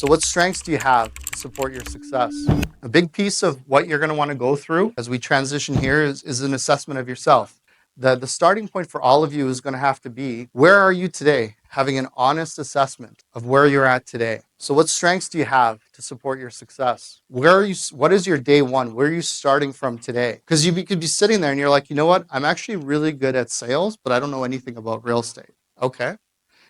So what strengths do you have to support your success? A big piece of what you're going to want to go through as we transition here is an assessment of yourself. The starting point for all of you is going to have to be, where are you today? Having an honest assessment of where you're at today. So what strengths do you have to support your success? Where are you? What is your day one? Where are you starting from today? Because you could be sitting there and you're like, you know what? I'm actually really good at sales, but I don't know anything about real estate. Okay.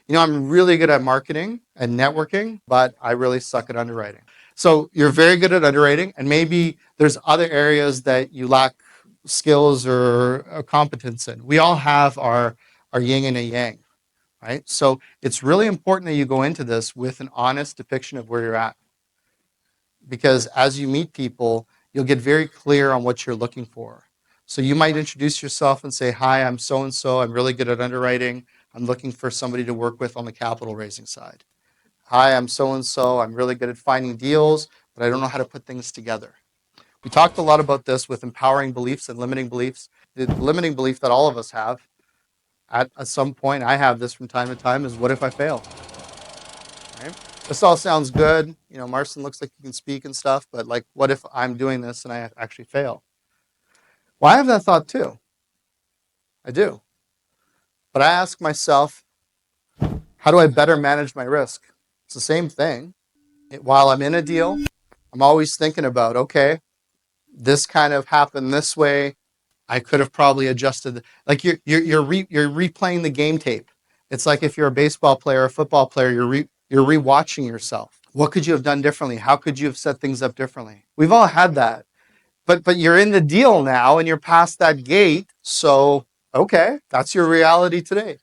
You know, I'm really good at marketing and networking, but I really suck at underwriting. So you're very good at underwriting, and maybe there's other areas that you lack skills or competence in. We all have our yin and a yang, right? So it's really important that you go into this with an honest depiction of where you're at. Because as you meet people, you'll get very clear on what you're looking for. So you might introduce yourself and say, hi, I'm so-and-so. I'm really good at underwriting. I'm looking for somebody to work with on the capital raising side. Hi, I'm so-and-so. I'm really good at finding deals, but I don't know how to put things together. We talked a lot about this with empowering beliefs and limiting beliefs. The limiting belief that all of us have, at some point, I have this from time to time, is what if I fail? Right? This all sounds good. You know, Marston looks like he can speak and stuff, but like, what if I'm doing this and I actually fail? Well, I have that thought too. I do. But I ask myself, how do I better manage my risk? It's the same thing. While I'm in a deal, I'm always thinking about, okay, this kind of happened this way. I could have probably adjusted. Like you're replaying the game tape. It's like if you're a baseball player, a football player, you're rewatching yourself. What could you have done differently? How could you have set things up differently? We've all had that. But you're in the deal now and you're past that gate. So, okay, that's your reality today.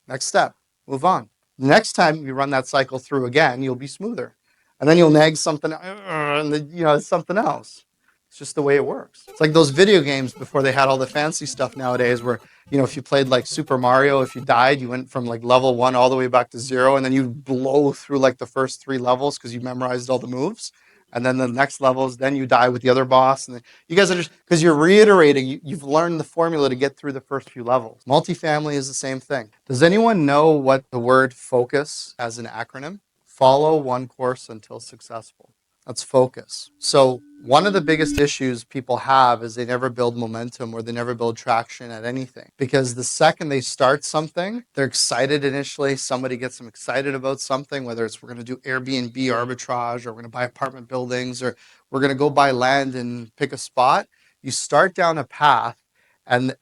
Next step, move on. Next time you run that cycle through again, you'll be smoother. And then you'll nag something, and it's something else. It's just the way it works. It's like those video games before they had all the fancy stuff nowadays where, if you played like Super Mario, if you died, you went from like level 1 all the way back to 0, and then you blow through like the first 3 levels because you memorized all the moves. And then the next levels, then you die with the other boss. And you guys are just, because you're reiterating, you've learned the formula to get through the first few levels. Multifamily is the same thing. Does anyone know what the word focus as an acronym? Follow one course until successful. That's focus. So one of the biggest issues people have is they never build momentum or they never build traction at anything. Because the second they start something, they're excited initially. Somebody gets them excited about something, whether it's we're going to do Airbnb arbitrage or we're going to buy apartment buildings or we're going to go buy land and pick a spot. You start down a path and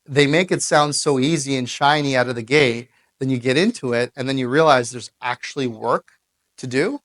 they make it sound so easy and shiny out of the gate. Then you get into it and then you realize there's actually work to do.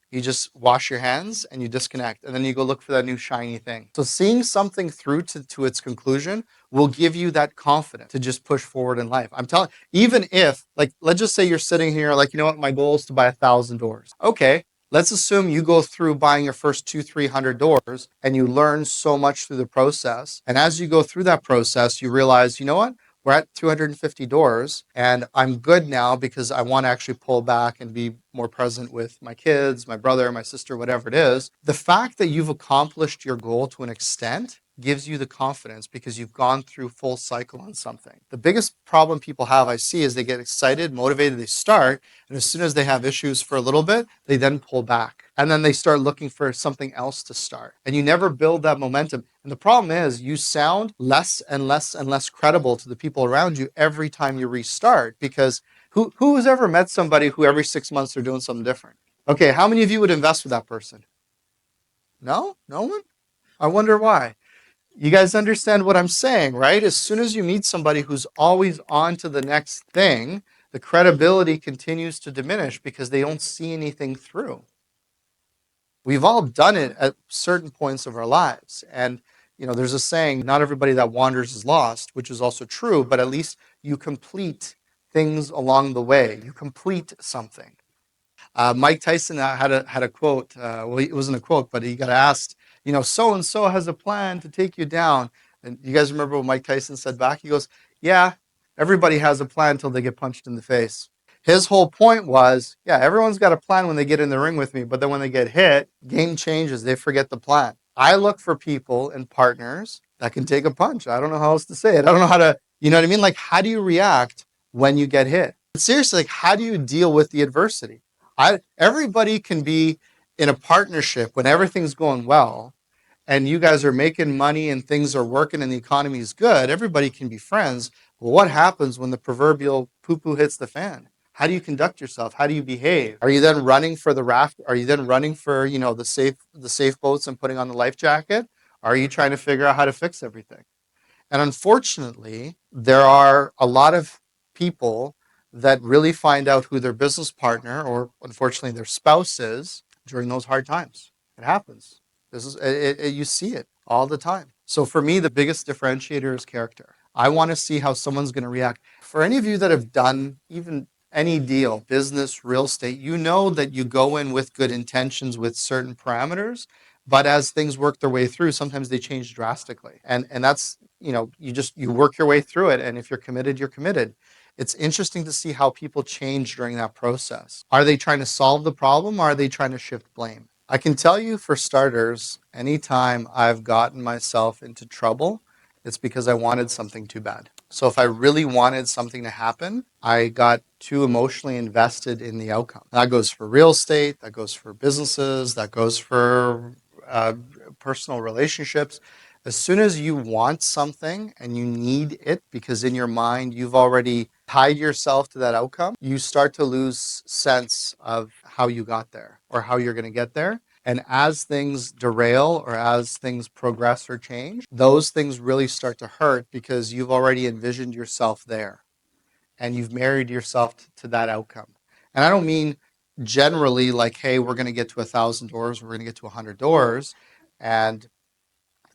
You just wash your hands and you disconnect, and then you go look for that new shiny thing. So seeing something through to its conclusion will give you that confidence to just push forward in life. I'm telling you, even if, like, let's just say you're sitting here like, you know what, my goal is to buy 1,000 doors. Okay, let's assume you go through buying your first 200-300 doors and you learn so much through the process. And as you go through that process, you realize, you know what? We're at 250 doors and I'm good now because I want to actually pull back and be more present with my kids, my brother, my sister, whatever it is. The fact that you've accomplished your goal to an extent gives you the confidence because you've gone through full cycle on something. The biggest problem people have, I see, is they get excited, motivated, they start, and as soon as they have issues for a little bit, they then pull back. And then they start looking for something else to start. And you never build that momentum. And the problem is you sound less and less and less credible to the people around you every time you restart, because who's ever met somebody who every 6 months they're doing something different? Okay, how many of you would invest with that person? No? No one? I wonder why. You guys understand what I'm saying, right? As soon as you meet somebody who's always on to the next thing, the credibility continues to diminish because they don't see anything through. We've all done it at certain points of our lives. And, there's a saying, not everybody that wanders is lost, which is also true, but at least you complete things along the way. You complete something. Mike Tyson had a quote. Well, it wasn't a quote, but he got asked, so-and-so has a plan to take you down. And you guys remember what Mike Tyson said back? He goes, yeah, everybody has a plan until they get punched in the face. His whole point was, yeah, everyone's got a plan when they get in the ring with me, but then when they get hit, game changes. They forget the plan. I look for people and partners that can take a punch. I don't know how else to say it. I don't know how to, you know what I mean? Like, how do you react when you get hit? But seriously, like, how do you deal with the adversity? Everybody can be in a partnership when everything's going well and you guys are making money and things are working and the economy is good. Everybody can be friends. Well, what happens when the proverbial poo-poo hits the fan? How do you conduct yourself? How do you behave? Are you then running for the raft? Are you then running for, the safe boats and putting on the life jacket? Are you trying to figure out how to fix everything? And unfortunately, there are a lot of people that really find out who their business partner or unfortunately their spouse is during those hard times. It happens. You see it all the time. So for me, the biggest differentiator is character. I want to see how someone's going to react. For any of you that have done even any deal, business, real estate, you know that you go in with good intentions with certain parameters, but as things work their way through, sometimes they change drastically. And that's, you work your way through it. And if you're committed, you're committed. It's interesting to see how people change during that process. Are they trying to solve the problem or are they trying to shift blame? I can tell you for starters, anytime I've gotten myself into trouble, it's because I wanted something too bad. So if I really wanted something to happen, I got too emotionally invested in the outcome. That goes for real estate, that goes for businesses, that goes for uh, personal relationships. As soon as you want something and you need it because in your mind you've already tied yourself to that outcome, you start to lose sense of how you got there or how you're going to get there. And as things derail or as things progress or change, those things really start to hurt because you've already envisioned yourself there and you've married yourself to that outcome. And I don't mean generally like, hey, we're going to get to 1,000 doors, we're going to get to 100 doors, and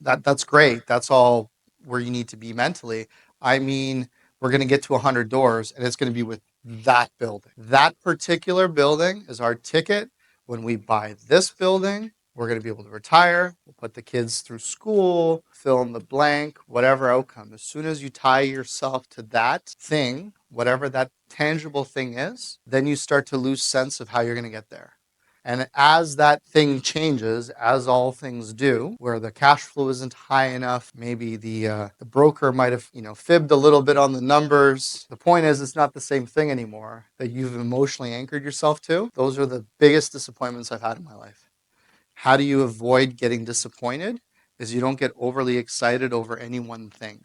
that's great. That's all where you need to be mentally. I mean, we're going to get to 100 doors and it's going to be with that building. That particular building is our ticket. When we buy this building, we're going to be able to retire. We'll put the kids through school, fill in the blank, whatever outcome. As soon as you tie yourself to that thing, whatever that tangible thing is, then you start to lose sense of how you're going to get there. And as that thing changes, as all things do, where the cash flow isn't high enough, maybe the broker might have fibbed a little bit on the numbers. The point is, it's not the same thing anymore that you've emotionally anchored yourself to. Those are the biggest disappointments I've had in my life. How do you avoid getting disappointed? Is you don't get overly excited over any one thing.